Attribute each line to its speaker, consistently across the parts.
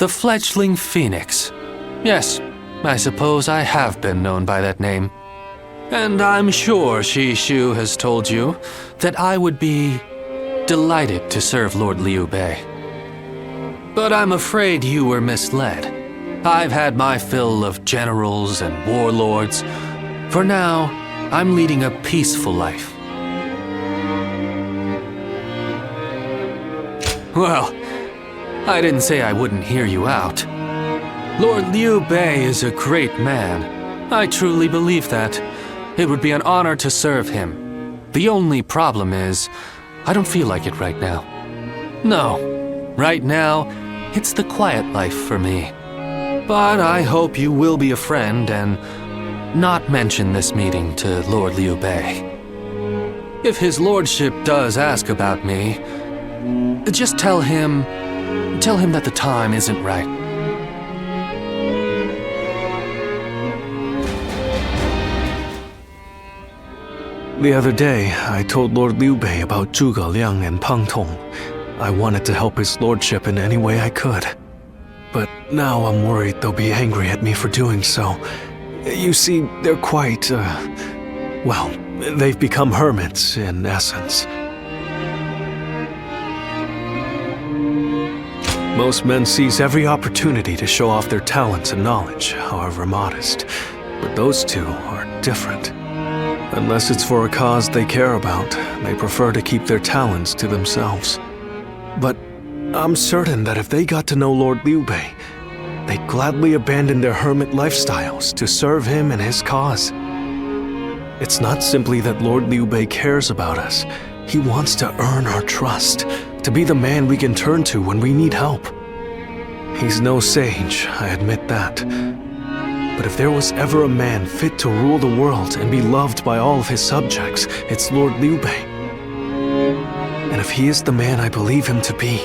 Speaker 1: The fledgling phoenix. Yes, I suppose I have been known by that name. And I'm sure Xu Shu has told you that I would be delighted to serve Lord Liu Bei. But I'm afraid you were misled. I've had my fill of generals and warlords. For now, I'm leading a peaceful life. Well, I didn't say I wouldn't hear you out. Lord Liu Bei is a great man. I truly believe that. It would be an honor to serve him. The only problem is, I don't feel like it right now. No, right now, it's the quiet life for me. But I hope you will be a friend and not mention this meeting to Lord Liu Bei. If his lordship does ask about me, just tell him that the time isn't right.
Speaker 2: The other day, I told Lord Liu Bei about Zhuge Liang and Pang Tong. I wanted to help his lordship in any way I could. But now I'm worried they'll be angry at me for doing so. You see, they're quite, well, they've become hermits, in essence. Most men seize every opportunity to show off their talents and knowledge, however modest. But those two are different. Unless it's for a cause they care about, they prefer to keep their talents to themselves. But I'm certain that if they got to know Lord Liu Bei, they'd gladly abandon their hermit lifestyles to serve him and his cause. It's not simply that Lord Liu Bei cares about us. He wants to earn our trust, to be the man we can turn to when we need help. He's no sage, I admit that. But if there was ever a man fit to rule the world and be loved by all of his subjects, it's Lord Liu Bei. And if he is the man I believe him to be,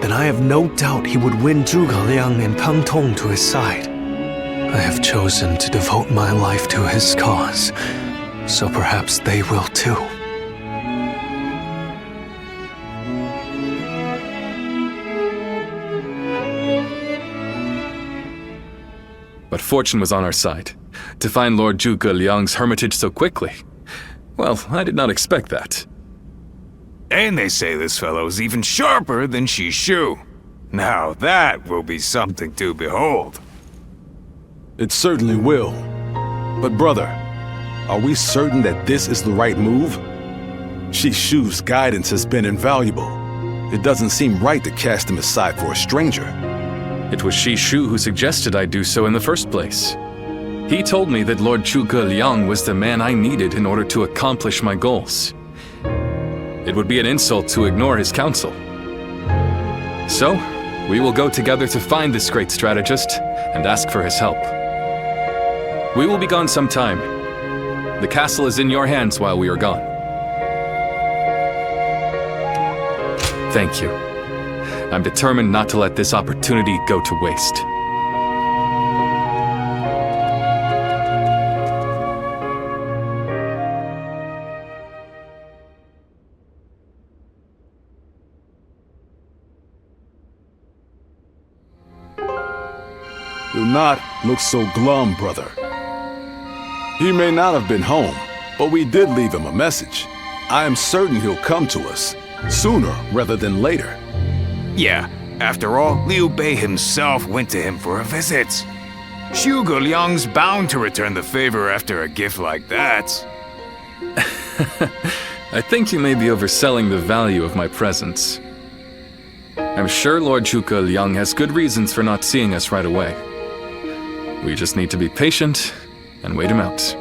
Speaker 2: then I have no doubt he would win Zhuge Liang and Pang Tong to his side. I have chosen to devote my life to his cause, so perhaps they will too.
Speaker 3: But fortune was on our side. To find Lord Zhuge Liang's hermitage so quickly. Well, I did not expect that.
Speaker 4: And they say this fellow is even sharper than Xu Shu. Now that will be something to behold.
Speaker 5: It certainly will. But brother, are we certain that this is the right move? Xu Shu's guidance has been invaluable. It doesn't seem right to cast him aside for a stranger.
Speaker 3: It was Xu Shu who suggested I do so in the first place. He told me that Lord Zhuge Liang was the man I needed in order to accomplish my goals. It would be an insult to ignore his counsel. So, we will go together to find this great strategist and ask for his help. We will be gone some time. The castle is in your hands while we are gone. Thank you. I'm determined not to let this opportunity go to waste.
Speaker 5: Do not look so glum, brother. He may not have been home, but we did leave him a message. I am certain he'll come to us, sooner rather than later.
Speaker 4: Yeah, after all, Liu Bei himself went to him for a visit. Zhuge Liang's bound to return the favor after a gift like that.
Speaker 3: I think you may be overselling the value of my presence. I'm sure Lord Zhuge Liang has good reasons for not seeing us right away. We just need to be patient and wait him out.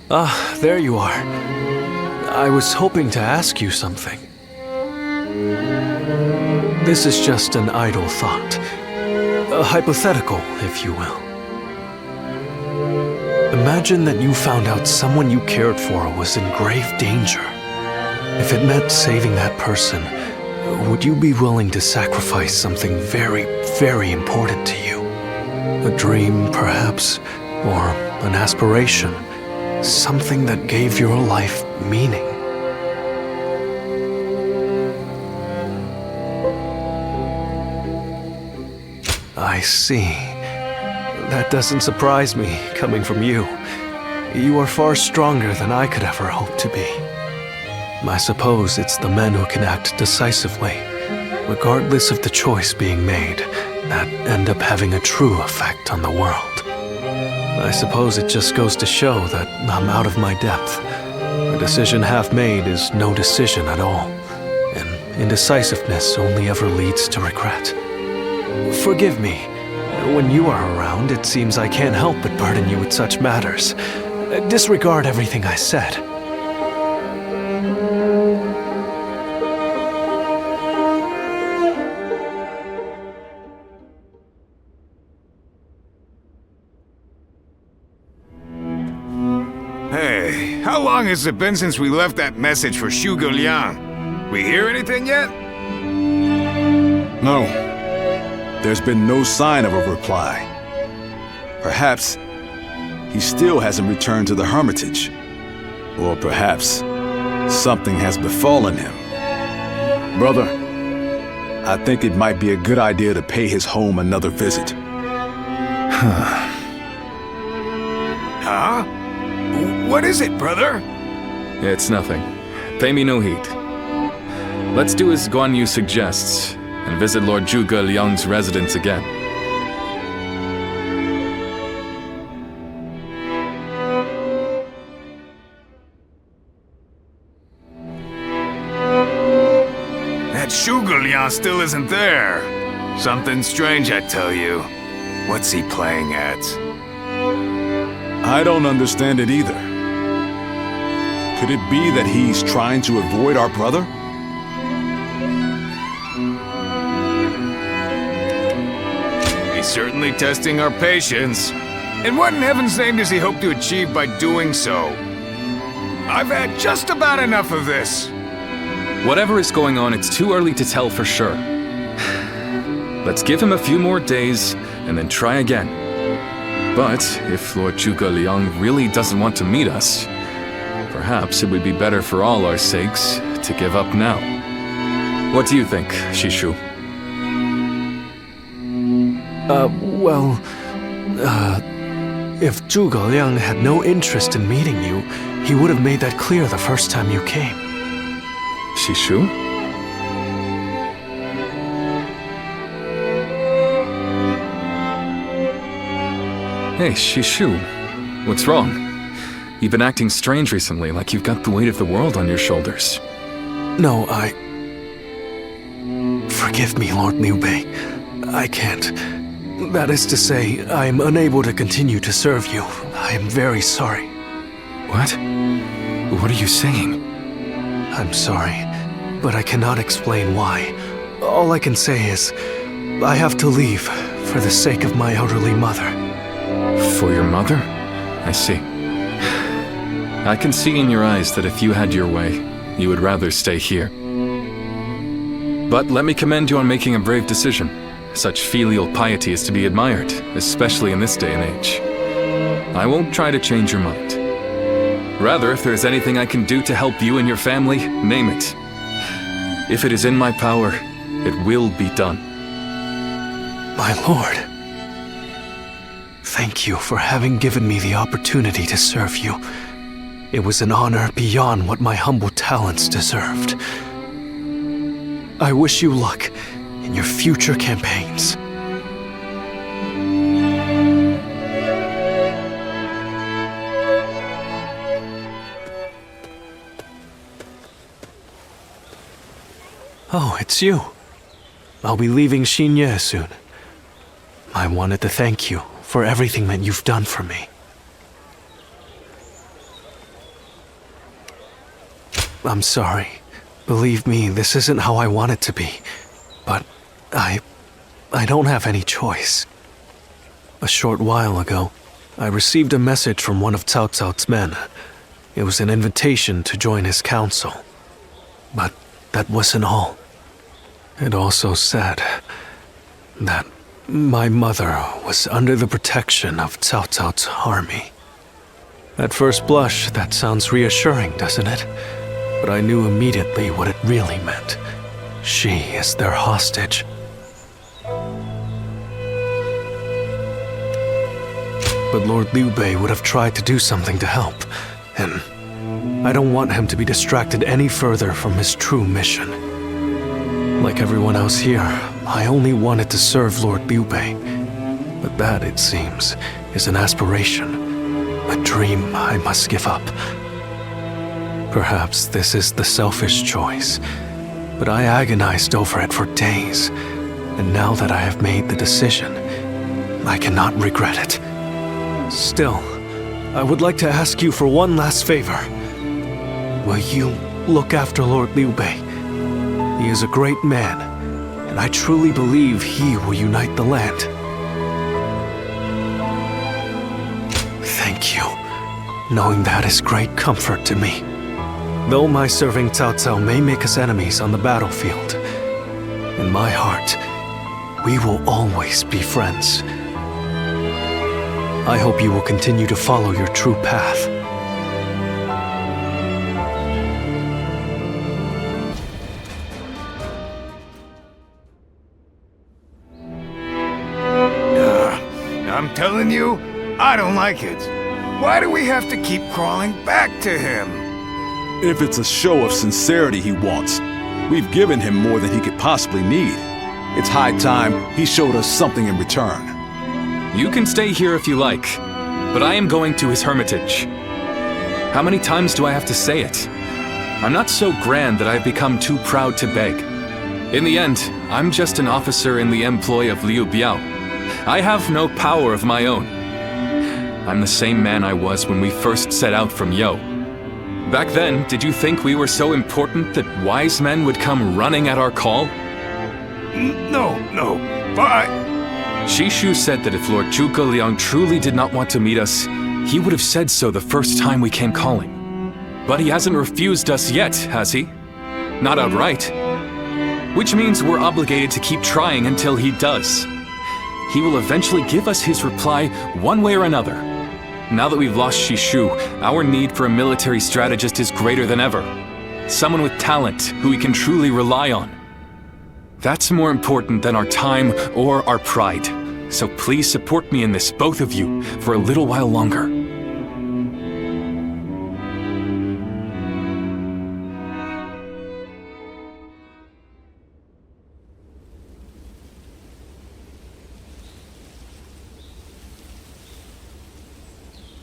Speaker 2: Ah, there you are. I was hoping to ask you something. This is just an idle thought. A hypothetical, if you will. Imagine that you found out someone you cared for was in grave danger. If it meant saving that person, would you be willing to sacrifice something very, very important to you? A dream, perhaps? or an aspiration, something that gave your life meaning. I see. That doesn't surprise me, coming from you. You are far stronger than I could ever hope to be. I suppose it's the men who can act decisively, regardless of the choice being made, that end up having a true effect on the world. I suppose it just goes to show that I'm out of my depth. A decision half made is no decision at all, and indecisiveness only ever leads to regret. Forgive me. When you are around, it seems I can't help but burden you with such matters. Disregard everything I said.
Speaker 4: Hey, how long has it been since we left that message for Xu Liang? We hear anything yet?
Speaker 5: No. There's been no sign of a reply. Perhaps he still hasn't returned to the Hermitage. Or perhaps something has befallen him. Brother, I think it might be a good idea to pay his home another visit.
Speaker 4: Huh? What is it, brother?
Speaker 3: It's nothing. Pay me no heed. Let's do as Guan Yu suggests, and visit Lord Zhuge Liang's residence again.
Speaker 4: That Xu Liang still isn't there. Something strange, I tell you. What's he playing at?
Speaker 5: I don't understand it either. Could it be that he's trying to avoid our brother?
Speaker 4: He's certainly testing our patience. And what in heaven's name does he hope to achieve by doing so? I've had just about enough of this.
Speaker 3: Whatever is going on, it's too early to tell for sure. Let's give him a few more days, and then try again. But if Lord Zhuge Liang really doesn't want to meet us, perhaps it would be better for all our sakes to give up now. What do you think, Xu Shu?
Speaker 2: If Zhuge Liang had no interest in meeting you, he would have made that clear the first time you came.
Speaker 3: Xu Shu? Hey, Xu Shu. What's wrong? You've been acting strange recently, like you've got the weight of the world on your shoulders.
Speaker 2: No, Forgive me, Lord Liu Bei. I can't. That is to say, I am unable to continue to serve you. I am very sorry.
Speaker 3: What? What are you saying?
Speaker 2: I'm sorry, but I cannot explain why. All I can say is, I have to leave for the sake of my elderly mother.
Speaker 3: For your mother? I see. I can see in your eyes that if you had your way, you would rather stay here. But let me commend you on making a brave decision. Such filial piety is to be admired, especially in this day and age. I won't try to change your mind. Rather, if there is anything I can do to help you and your family, name it. If it is in my power, it will be done.
Speaker 2: My lord, thank you for having given me the opportunity to serve you. It was an honor beyond what my humble talents deserved. I wish you luck in your future campaigns. Oh, it's you. I'll be leaving Xinye soon. I wanted to thank you for everything that you've done for me. I'm sorry. Believe me, this isn't how I want it to be. But I don't have any choice. A short while ago, I received a message from one of Cao Cao's men. It was an invitation to join his council. But that wasn't all. It also said that My mother was under the protection of Cao Cao's army. At first blush, that sounds reassuring, doesn't it? But I knew immediately what it really meant. She is their hostage. But Lord Liu Bei would have tried to do something to help, and I don't want him to be distracted any further from his true mission. Like everyone else here, I only wanted to serve Lord Liu Bei. But that, it seems, is an aspiration, a dream I must give up. Perhaps this is the selfish choice, but I agonized over it for days, and now that I have made the decision, I cannot regret it. Still, I would like to ask you for one last favor. Will you look after Lord Liu Bei? He is a great man, and I truly believe he will unite the land. Thank you. Knowing that is great comfort to me. Though my serving Cao Cao may make us enemies on the battlefield, in my heart, we will always be friends. I hope you will continue to follow your true path.
Speaker 4: I'm telling you, I don't like it. Why do we have to keep crawling back to him?
Speaker 5: If it's a show of sincerity he wants, we've given him more than he could possibly need. It's high time he showed us something in return.
Speaker 3: You can stay here if you like, but I am going to his hermitage. How many times do I have to say it? I'm not so grand that I've become too proud to beg. In the end, I'm just an officer in the employ of Liu Bei. I have no power of my own. I'm the same man I was when we first set out from Yo. Back then, did you think we were so important that wise men would come running at our call?
Speaker 4: No, but...
Speaker 3: Xu Shu said that if Lord Zhuge Liang truly did not want to meet us, he would have said so the first time we came calling. But he hasn't refused us yet, has he? Not outright. Which means we're obligated to keep trying until he does. He will eventually give us his reply one way or another. Now that we've lost Xu Shu, our need for a military strategist is greater than ever. Someone with talent who we can truly rely on. That's more important than our time or our pride. So please support me in this, both of you, for a little while longer.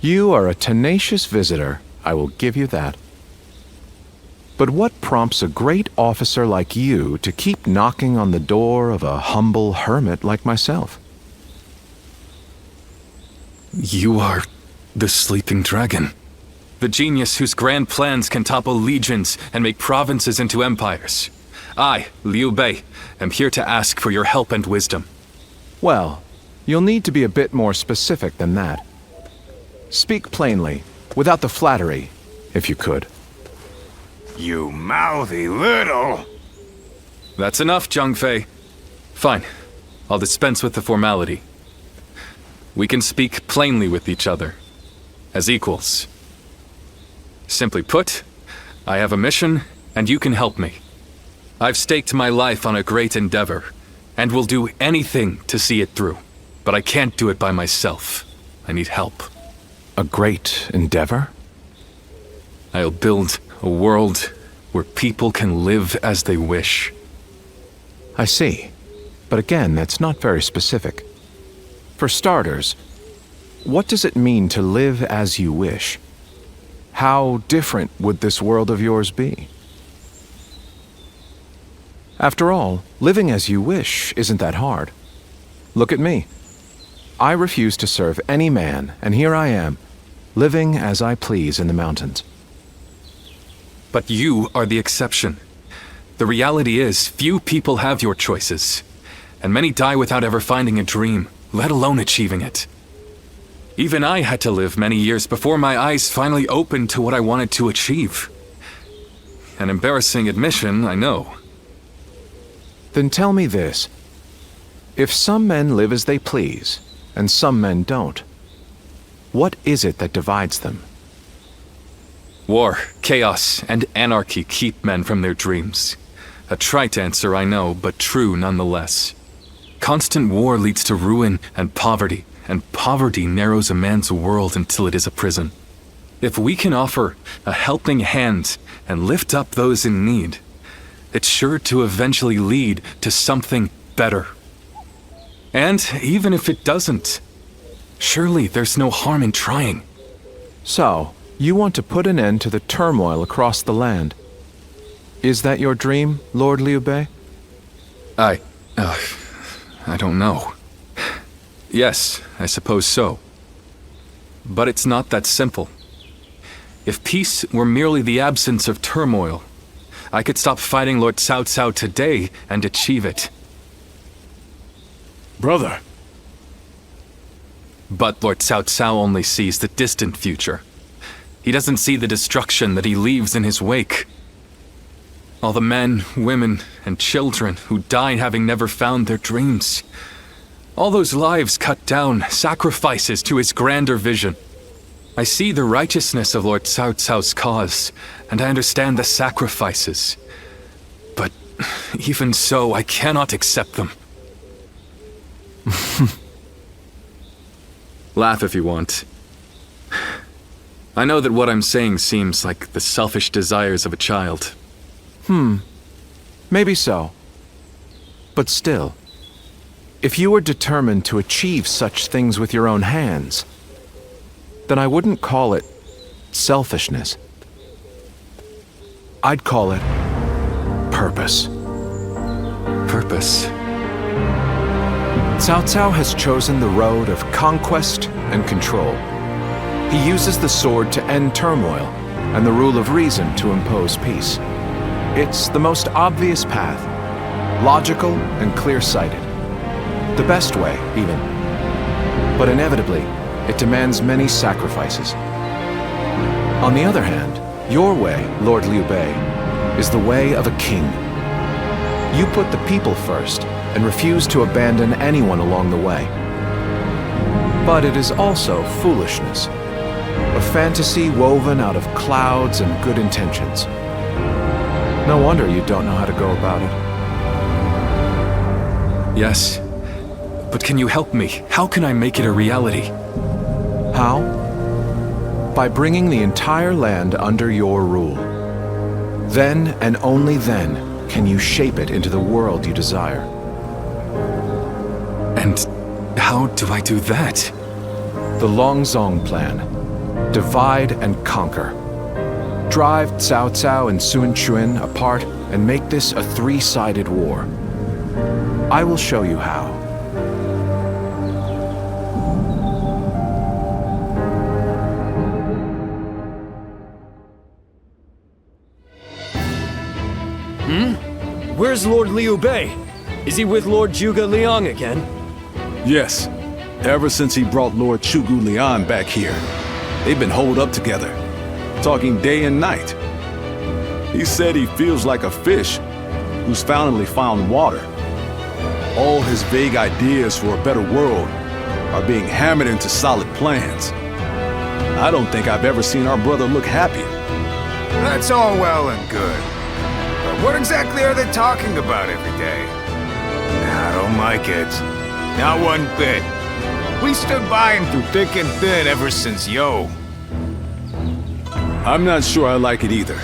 Speaker 6: You are a tenacious visitor, I will give you that. But what prompts a great officer like you to keep knocking on the door of a humble hermit like myself?
Speaker 3: You are the sleeping dragon. The genius whose grand plans can topple legions and make provinces into empires. I, Liu Bei, am here to ask for your help and wisdom.
Speaker 6: Well, you'll need to be a bit more specific than that. Speak plainly, without the flattery, if you could.
Speaker 4: You mouthy little...
Speaker 3: That's enough, Zhang Fei. Fine. I'll dispense with the formality. We can speak plainly with each other, as equals. Simply put, I have a mission, and you can help me. I've staked my life on a great endeavor, and will do anything to see it through. But I can't do it by myself. I need help.
Speaker 6: A great endeavor?
Speaker 3: I'll build a world where people can live as they wish.
Speaker 6: I see. But again, that's not very specific. For starters, what does it mean to live as you wish? How different would this world of yours be? After all, living as you wish isn't that hard. Look at me. I refuse to serve any man, and here I am, living as I please in the mountains.
Speaker 3: But you are the exception. The reality is, few people have your choices, and many die without ever finding a dream, let alone achieving it. Even I had to live many years before my eyes finally opened to what I wanted to achieve. An embarrassing admission, I know.
Speaker 6: Then tell me this. If some men live as they please, and some men don't, what is it that divides them?
Speaker 3: War, chaos, and anarchy keep men from their dreams. A trite answer, I know, but true nonetheless. Constant war leads to ruin and poverty narrows a man's world until it is a prison. If we can offer a helping hand and lift up those in need, it's sure to eventually lead to something better. And even if it doesn't, surely there's no harm in trying.
Speaker 6: So, you want to put an end to the turmoil across the land. Is that your dream, Lord Liu Bei?
Speaker 3: I don't know. Yes, I suppose so. But it's not that simple. If peace were merely the absence of turmoil, I could stop fighting Lord Cao Cao today and achieve it.
Speaker 5: Brother,
Speaker 3: But Lord Cao Cao only sees the distant future. He doesn't see the destruction that he leaves in his wake. All the men, women, and children who died having never found their dreams. All those lives cut down, sacrifices to his grander vision. I see the righteousness of Lord Cao Cao's cause, and I understand the sacrifices. But even so, I cannot accept them. Laugh if you want. I know that what I'm saying seems like the selfish desires of a child.
Speaker 6: Maybe so. But still, if you were determined to achieve such things with your own hands, then I wouldn't call it selfishness. I'd call it purpose.
Speaker 3: Purpose.
Speaker 6: Cao Cao has chosen the road of conquest and control. He uses the sword to end turmoil and the rule of reason to impose peace. It's the most obvious path, logical and clear-sighted. The best way, even. But inevitably, it demands many sacrifices. On the other hand, your way, Lord Liu Bei, is the way of a king. You put the people first and refuse to abandon anyone along the way. But it is also foolishness, a fantasy woven out of clouds and good intentions. No wonder you don't know how to go about it.
Speaker 3: Yes, but can you help me? How can I make it a reality?
Speaker 6: How? By bringing the entire land under your rule. Then and only then can you shape it into the world you desire.
Speaker 3: And how do I do that?
Speaker 6: The Longzong plan. Divide and conquer. Drive Cao Cao and Sun Quan apart and make this a three-sided war. I will show you how.
Speaker 7: Where's Lord Liu Bei? Is he with Lord Zhuge Liang again?
Speaker 5: yes. Ever since he brought Lord Zhuge Liang back here, they've been holed up together, talking day and night. He said he feels like a fish who's finally found water. All his vague ideas for a better world are being hammered into solid plans. I don't think I've ever seen our brother look happier.
Speaker 4: That's all well and good. But what exactly are they talking about every day? I don't like it. Not one bit. We stood by him through thick and thin ever since Yo.
Speaker 5: I'm not sure I like it either.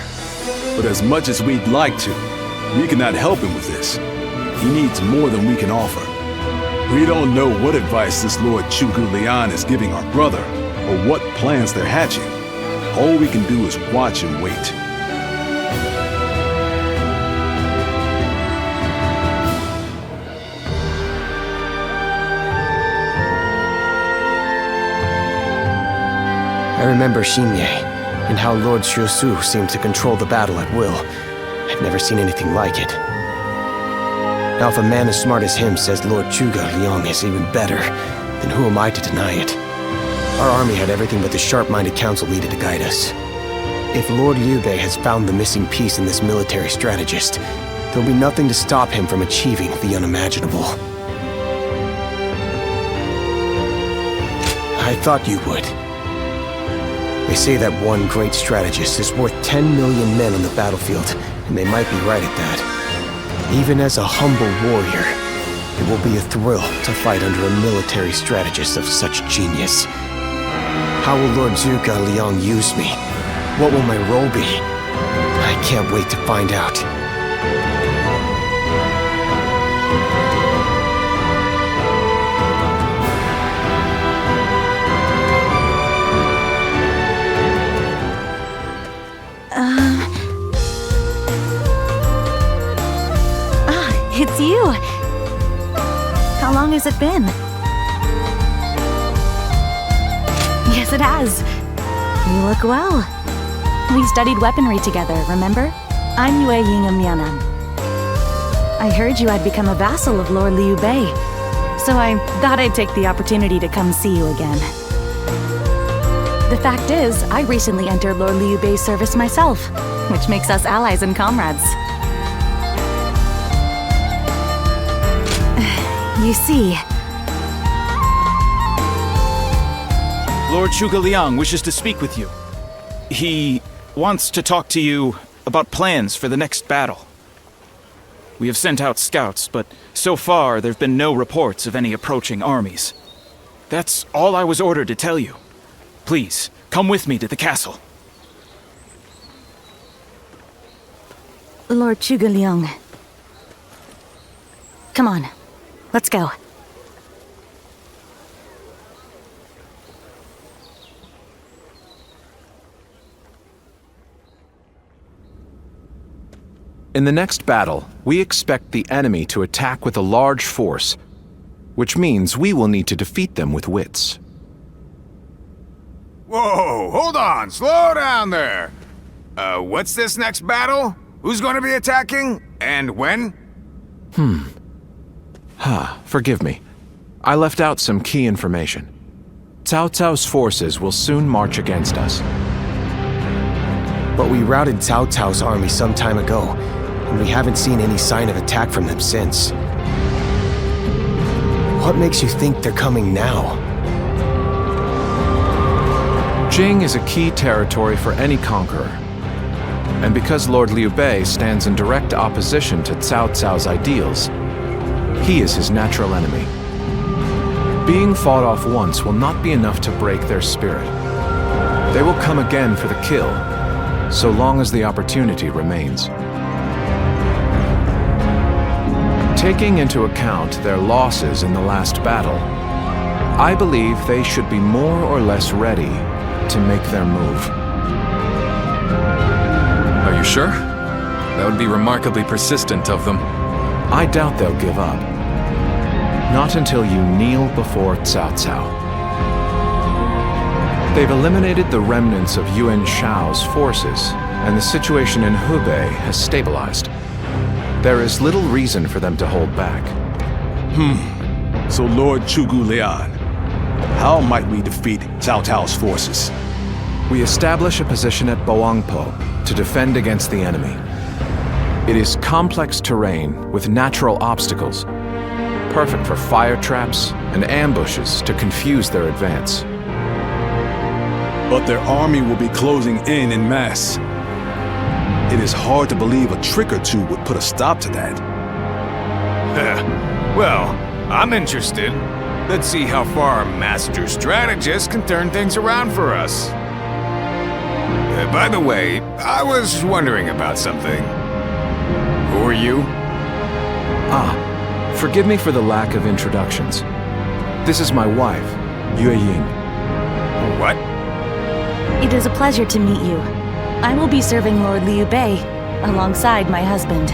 Speaker 5: But as much as we'd like to, we cannot help him with this. He needs more than we can offer. We don't know what advice this Lord Zhuge Liang is giving our brother, or what plans they're hatching. All we can do is watch and wait.
Speaker 7: I remember Xinye, and how Lord Xu Shu seemed to control the battle at will. I've never seen anything like it. Now if a man as smart as him says Lord Zhuge Liang is even better, then who am I to deny it? Our army had everything but the sharp-minded council needed to guide us. If Lord Liu Bei has found the missing piece in this military strategist, there'll be nothing to stop him from achieving the unimaginable. I thought you would. They say that one great strategist is worth 10 million men on the battlefield, and they might be right at that. Even as a humble warrior, it will be a thrill to fight under a military strategist of such genius. How will Lord Zhuge Liang use me? What will my role be? I can't wait to find out.
Speaker 8: It's you! How long has it been? Yes, it has. You look well. We studied weaponry together, remember? I'm Liu Bei of Mianan. I heard you had become a vassal of Lord Liu Bei, so I thought I'd take the opportunity to come see you again. The fact is, I recently entered Lord Liu Bei's service myself, which makes us allies and comrades. You see...
Speaker 9: Lord Zhuge Liang wishes to speak with you. He wants to talk to you about plans for the next battle. We have sent out scouts, but so far there have been no reports of any approaching armies. That's all I was ordered to tell you. Please, come with me to the castle.
Speaker 8: Lord Zhuge Liang. Come on, let's go.
Speaker 6: In the next battle, we expect the enemy to attack with a large force, which means we will need to defeat them with wits.
Speaker 4: Whoa, hold on, slow down there. What's this next battle? Who's going to be attacking? And when?
Speaker 6: Forgive me. I left out some key information. Cao Cao's forces will soon march against us.
Speaker 7: But we routed Cao Cao's army some time ago, and we haven't seen any sign of attack from them since. What makes you think they're coming now?
Speaker 6: Jing is a key territory for any conqueror. And because Lord Liu Bei stands in direct opposition to Cao Cao's ideals, he is his natural enemy. Being fought off once will not be enough to break their spirit. They will come again for the kill, so long as the opportunity remains. Taking into account their losses in the last battle, I believe they should be more or less ready to make their move.
Speaker 3: Are you sure? That would be remarkably persistent of them.
Speaker 6: I doubt they'll give up. Not until you kneel before Cao Cao. They've eliminated the remnants of Yuan Shao's forces, and the situation in Hubei has stabilized. There is little reason for them to hold back.
Speaker 5: So Lord Zhuge Liang, how might we defeat Cao Cao's forces?
Speaker 6: We establish a position at Bowangpo to defend against the enemy. It is complex terrain with natural obstacles, perfect for fire traps and ambushes to confuse their advance.
Speaker 5: But their army will be closing in mass. It is hard to believe a trick or two would put a stop to that.
Speaker 4: Well, I'm interested. Let's see how far our master strategist can turn things around for us. By the way, I was wondering about something. Who are you?
Speaker 6: Forgive me for the lack of introductions. This is my wife, Yue Ying.
Speaker 4: What?
Speaker 8: It is a pleasure to meet you. I will be serving Lord Liu Bei alongside my husband.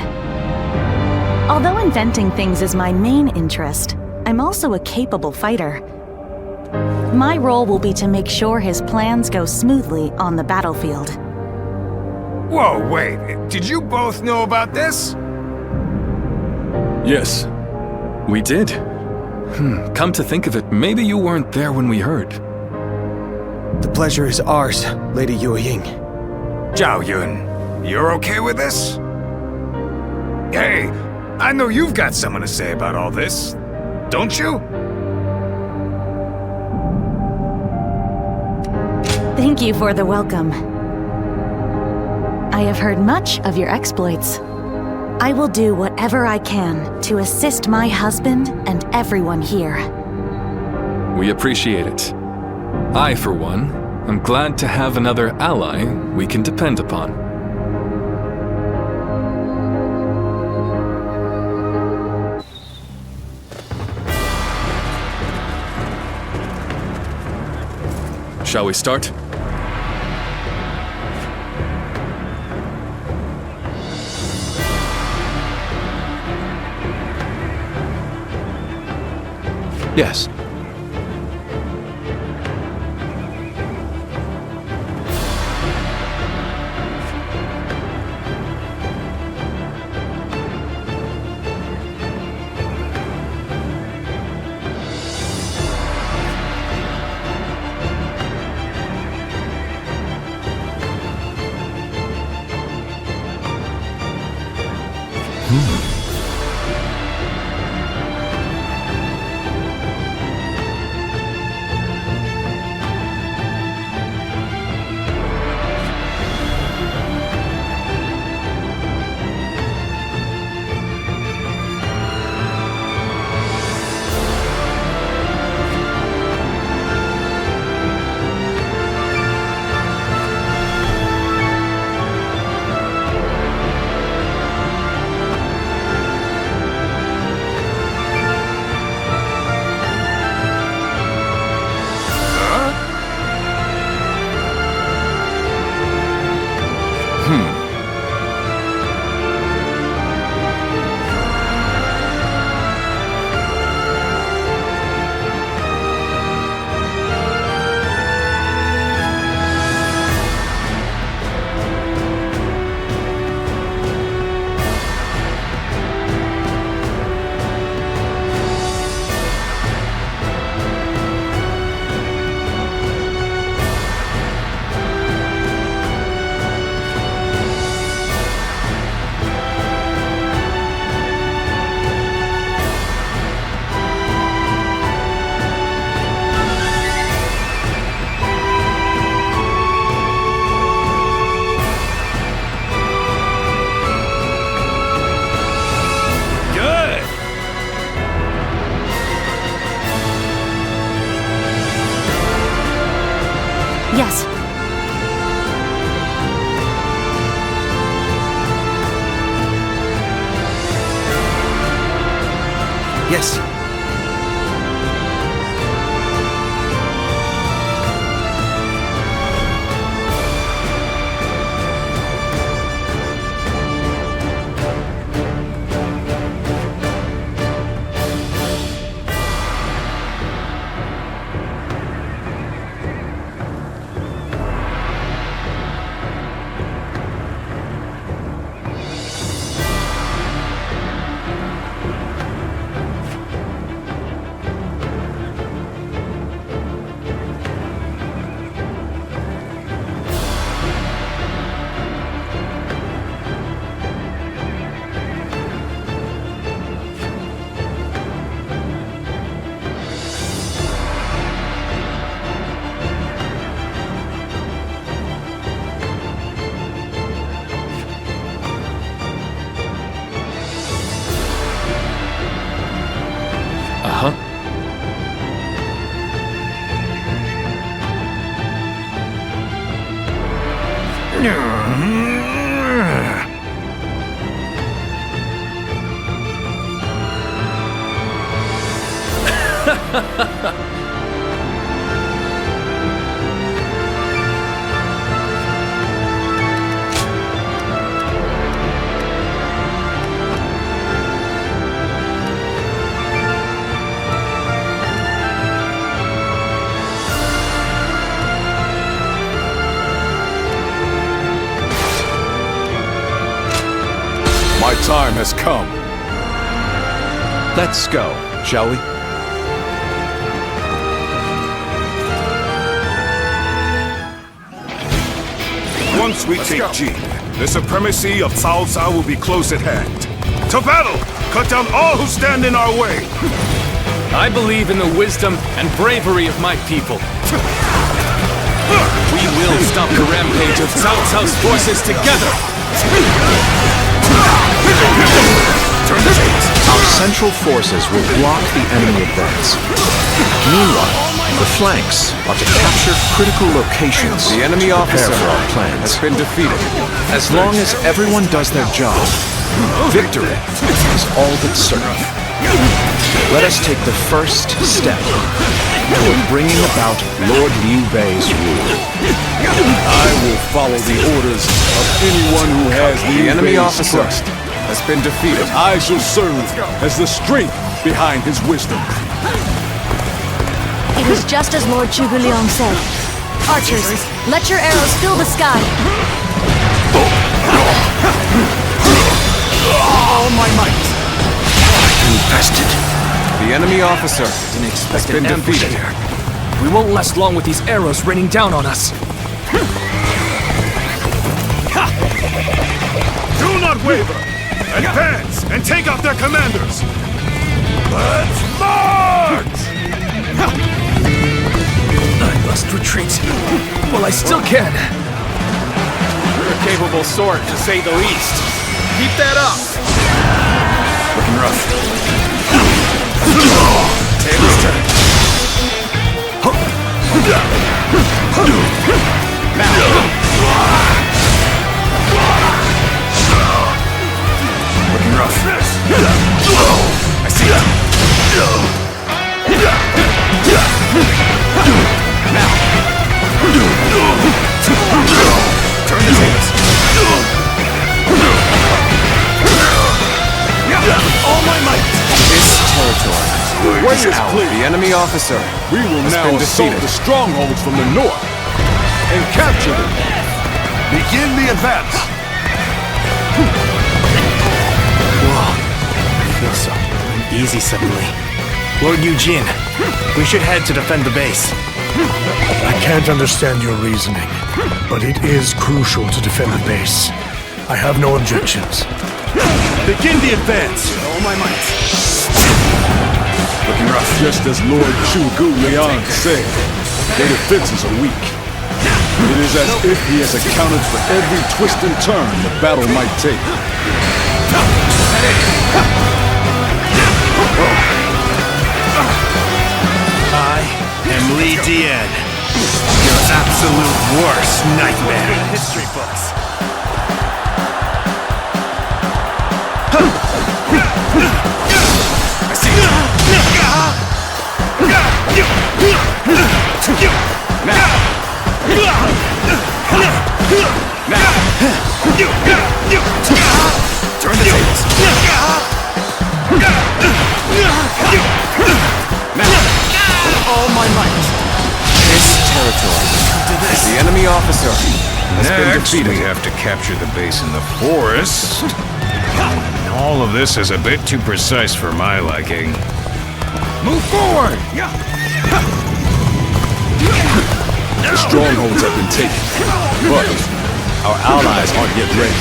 Speaker 8: Although inventing things is my main interest, I'm also a capable fighter. My role will be to make sure his plans go smoothly on the battlefield.
Speaker 4: Whoa, wait. Did you both know about this?
Speaker 5: Yes.
Speaker 3: We did. Come to think of it, maybe you weren't there when we heard.
Speaker 7: The pleasure is ours, Lady Yue Ying.
Speaker 4: Zhao Yun, you're okay with this? Hey, I know you've got something to say about all this, don't you?
Speaker 8: Thank you for the welcome. I have heard much of your exploits. I will do whatever I can to assist my husband and everyone here.
Speaker 3: We appreciate it. I, for one, am glad to have another ally we can depend upon. Shall we start?
Speaker 6: Yes.
Speaker 8: Yes.
Speaker 9: Yes.
Speaker 3: Uh-huh.
Speaker 5: My time has come.
Speaker 6: Let's go, shall we?
Speaker 10: Once we take Jin, the supremacy of Cao Cao will be close at hand. To battle! Cut down all who stand in our way!
Speaker 3: I believe in the wisdom and bravery of my people.
Speaker 9: We will stop the rampage of Cao Cao's forces together!
Speaker 6: Our central forces will block the enemy advance. Meanwhile, the flanks are to capture critical locations.
Speaker 2: The enemy officer
Speaker 6: for our plans
Speaker 2: has been defeated.
Speaker 6: As long as everyone does their job, victory is all but certain. Let us take the first step toward bringing about Lord Liu Bei's rule.
Speaker 5: I will follow the orders of anyone who has
Speaker 2: The enemy
Speaker 5: Bei's
Speaker 2: officer
Speaker 5: trust.
Speaker 2: has been defeated.
Speaker 5: I shall serve as the strength behind his wisdom.
Speaker 8: It is just as Lord Zhuge Liang said. Archers, let your arrows fill the sky.
Speaker 9: All my might!
Speaker 2: Infested. The enemy officer has been defeated.
Speaker 1: We won't last long with these arrows raining down on us.
Speaker 10: Do not waver! Advance and take out their commanders! Let's march!
Speaker 1: I must retreat. Well, I still can.
Speaker 9: You're a capable sword, to say the least. Keep that up!
Speaker 2: Looking rough.
Speaker 9: Tables turn.
Speaker 2: Looking rough.
Speaker 9: I see them. Now. Turn the tables. All my might.
Speaker 2: This territory.
Speaker 5: Way is clear.
Speaker 2: The enemy officer.
Speaker 5: We will
Speaker 2: has
Speaker 5: now
Speaker 2: been
Speaker 5: assault
Speaker 2: defeated.
Speaker 5: the strongholds from the north and capture them. Begin the advance.
Speaker 7: I feel so uneasy suddenly. Lord Eugene, we should head to defend the base.
Speaker 11: I can't understand your reasoning, but it is crucial to defend the base. I have no objections.
Speaker 10: Begin the advance!
Speaker 9: All my might.
Speaker 2: Looking rough.
Speaker 5: Just as Lord Zhuge Liang said, their defenses are weak. It is as if he has accounted for every twist and turn the battle might take.
Speaker 10: I am Li Dian, your absolute worst nightmare.
Speaker 9: In history books.
Speaker 10: I see you.
Speaker 9: Turn the tables. All my might.
Speaker 2: This territory. The enemy officer has been
Speaker 4: Next,
Speaker 2: defeated.
Speaker 4: we have to capture the base in the forest. All of this is a bit too precise for my liking.
Speaker 9: Move forward!
Speaker 5: The strongholds have been taken, but our allies aren't yet ready.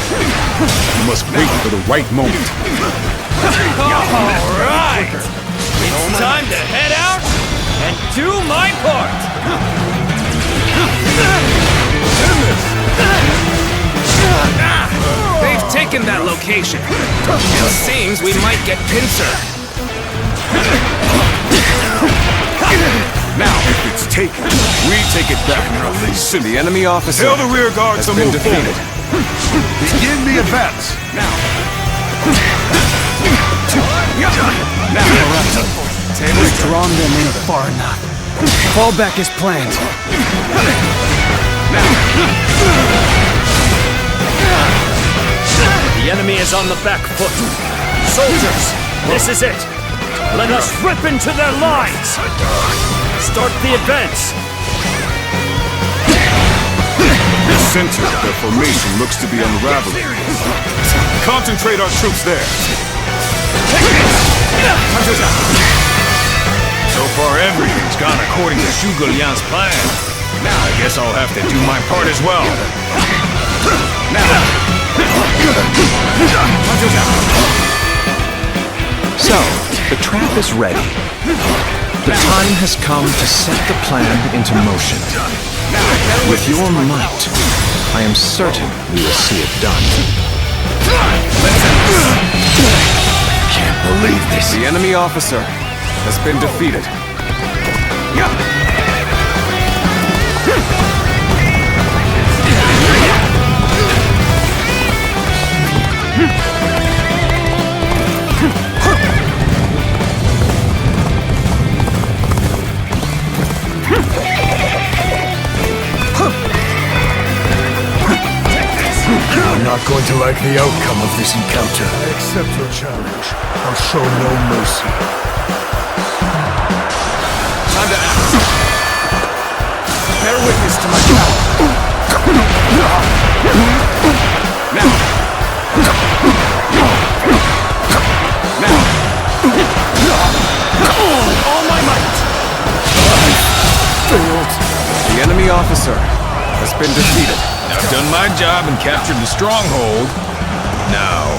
Speaker 5: We must wait for the right moment.
Speaker 9: All right! It's time to head out and do my part! They've taken that location. It seems we might get pincered.
Speaker 4: Now, if it's taken, we take it back and release it.
Speaker 2: The enemy officer
Speaker 4: Tell the rear guards
Speaker 2: has
Speaker 4: to
Speaker 2: been
Speaker 4: move
Speaker 2: defeated.
Speaker 4: forward. Begin the advance.
Speaker 7: We've drawn them in far enough. Fall back as planned.
Speaker 12: The enemy is on the back foot. Soldiers, this is it. Let us rip into their lines. Start the advance.
Speaker 4: The center of their formation looks to be unraveling. Concentrate our troops there. So far, everything's gone according to Zhuge Liang's plan. Now, I guess I'll have to do my part as well.
Speaker 6: So, the trap is ready. The time has come to set the plan into motion. With your might, I am certain we will see it done.
Speaker 7: Can't believe this.
Speaker 2: The enemy officer has been defeated.
Speaker 11: I'm not going to like the outcome of this encounter. I accept your challenge. I'll show no mercy.
Speaker 2: Time to act. Bear witness to my power. Now.
Speaker 7: All my might!
Speaker 2: Failed. The enemy officer has been defeated.
Speaker 4: I've done my job and captured the stronghold. Now,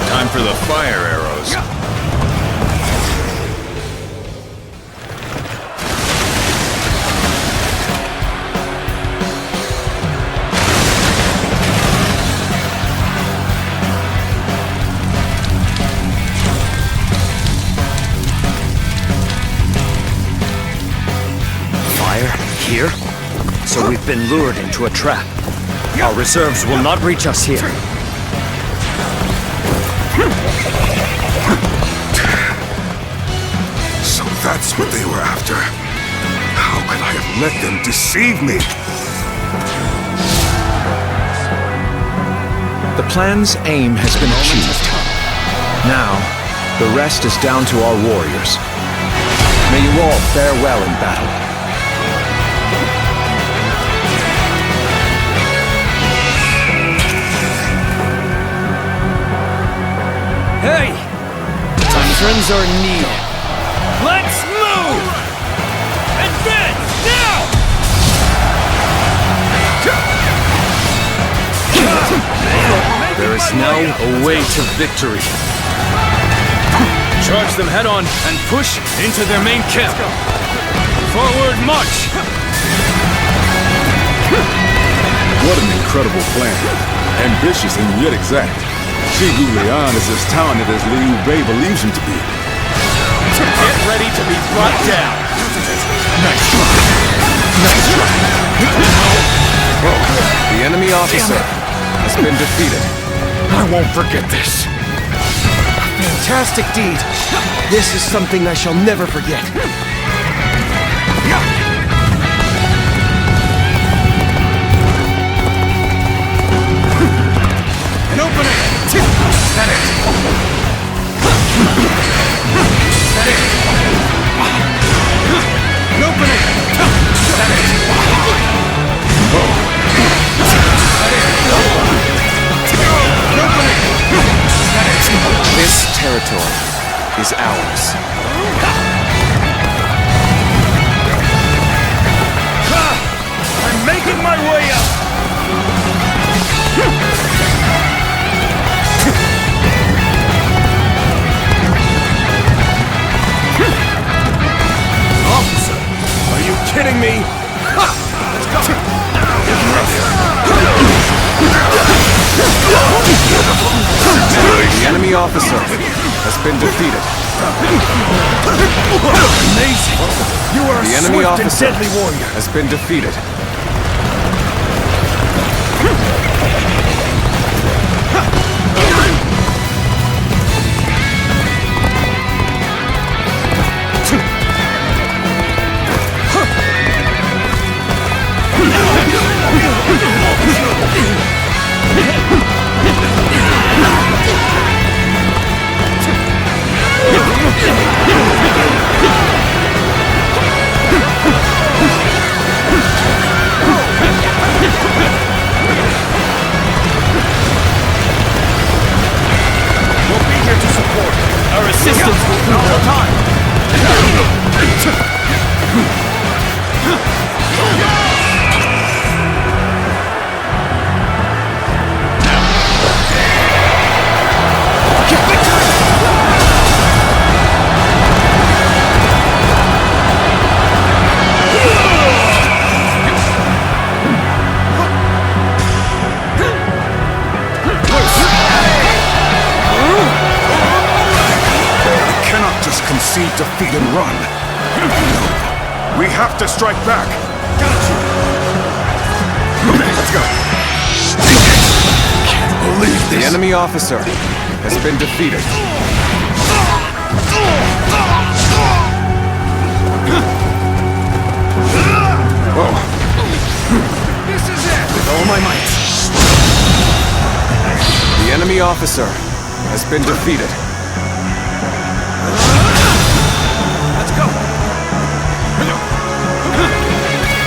Speaker 4: time for the fire arrows.
Speaker 12: Fire? Here? So we've been lured into a trap. Our reserves will not reach us here.
Speaker 10: So that's what they were after. How could I have let them deceive me?
Speaker 6: The plan's aim has been achieved. Now, the rest is down to our warriors. May you all fare well in battle.
Speaker 12: Hey! My friends are in need. Let's move! Advance now!
Speaker 3: There is now a way to victory. Charge them head on and push into their main camp. Forward march!
Speaker 5: What an incredible plan. Ambitious and yet exact. Xu Liang is as talented as Liu Bei believes him to be.
Speaker 3: Get ready to be brought down.
Speaker 2: Nice try. Nice try. The enemy officer has been defeated.
Speaker 7: I won't forget this. A fantastic deed. This is something I shall never forget.
Speaker 4: An opening! Set it! Set it! An opening! Set it! An opening! Set it!
Speaker 2: This territory is ours.
Speaker 12: I'm making my way up!
Speaker 7: Officer, are you kidding me? Let's go!
Speaker 2: The enemy officer has been defeated.
Speaker 7: Amazing! You are
Speaker 2: The
Speaker 7: a
Speaker 2: enemy
Speaker 7: swift and
Speaker 2: officer
Speaker 7: deadly warrior.
Speaker 2: has been defeated.
Speaker 10: defeat and run. We have to strike back. Let's go. Can't believe this.
Speaker 6: The enemy officer has been defeated.
Speaker 10: Whoa. This is it. With all my might.
Speaker 6: The enemy officer has been defeated.
Speaker 10: Let's go.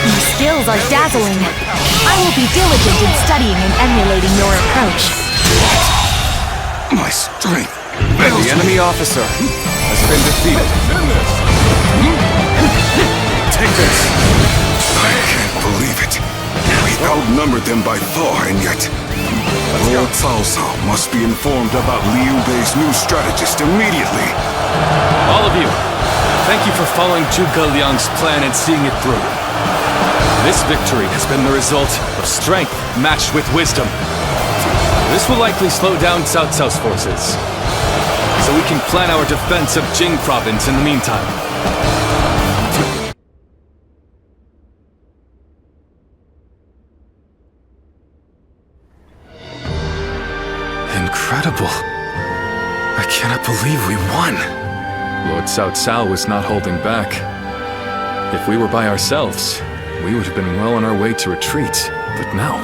Speaker 8: Your skills are dazzling. I will be diligent in studying and emulating your approach.
Speaker 10: My strength.
Speaker 6: The enemy officer has been defeated.
Speaker 10: Take this. I can't believe it. We outnumbered them by far, and yet Lord Cao Cao must be informed about Liu Bei's new strategist immediately.
Speaker 3: All of you, thank you for following Zhuge Liang's plan and seeing it through. This victory has been the result of strength matched with wisdom. This will likely slow down Cao Cao's forces, so we can plan our defense of Jing province in the meantime. Incredible. I cannot believe we won. Lord Cao Cao was not holding back. If we were by ourselves, we would have been well on our way to retreat, but now...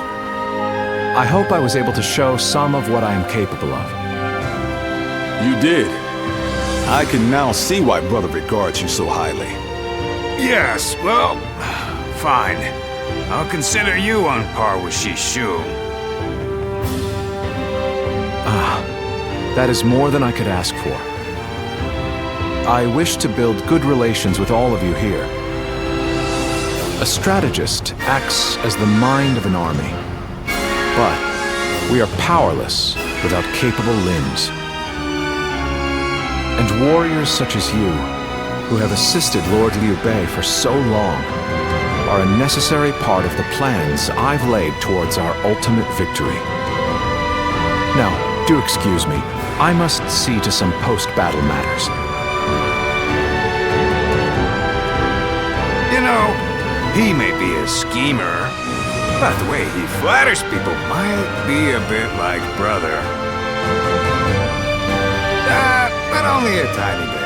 Speaker 6: I hope I was able to show some of what I am capable of.
Speaker 5: You did. I can now see why Brother regards you so highly.
Speaker 4: Yes, well, fine. I'll consider you on par with Xu Shu.
Speaker 6: That is more than I could ask for. I wish to build good relations with all of you here. A strategist acts as the mind of an army. But we are powerless without capable limbs. And warriors such as you, who have assisted Lord Liu Bei for so long, are a necessary part of the plans I've laid towards our ultimate victory. Now, do excuse me. I must see to some post-battle matters.
Speaker 4: You know, he may be a schemer, but the way he flatters people might be a bit like brother. But only a tiny bit.